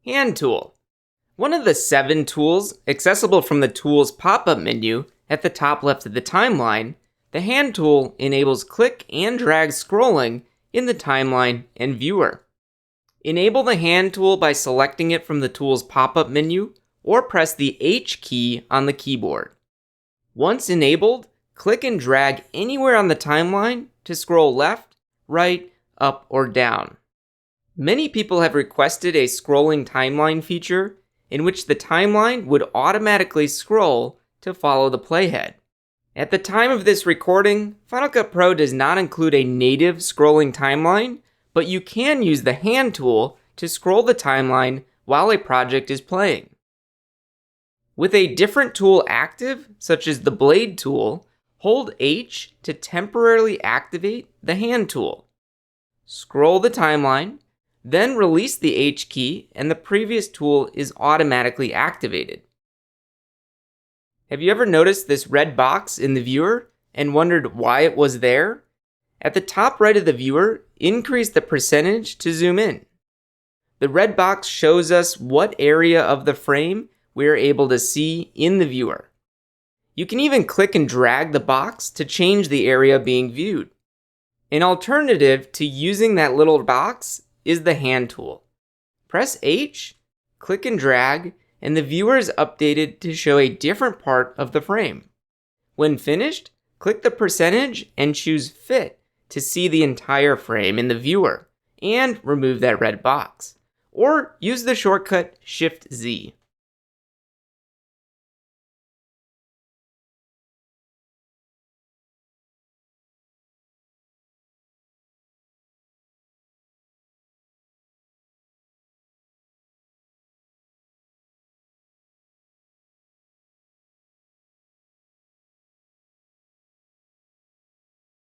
Hand tool. One of the 7 tools accessible from the Tools pop-up menu at the top left of the timeline, the Hand tool enables click and drag scrolling in the timeline and viewer. Enable the Hand tool by selecting it from the Tools pop-up menu or press the H key on the keyboard. Once enabled, click and drag anywhere on the timeline to scroll left, right, up, or down. Many people have requested a scrolling timeline feature in which the timeline would automatically scroll to follow the playhead. At the time of this recording, Final Cut Pro does not include a native scrolling timeline, but you can use the Hand tool to scroll the timeline while a project is playing. With a different tool active, such as the Blade tool, hold H to temporarily activate the Hand tool. Scroll the timeline, then release the H key and the previous tool is automatically activated. Have you ever noticed this red box in the viewer and wondered why it was there? At the top right of the viewer, increase the percentage to zoom in. The red box shows us what area of the frame we are able to see in the viewer. You can even click and drag the box to change the area being viewed. An alternative to using that little box is the Hand tool. Press H, click and drag, and the viewer is updated to show a different part of the frame. When finished, click the percentage and choose Fit to see the entire frame in the viewer and remove that red box. Or use the shortcut Shift-Z.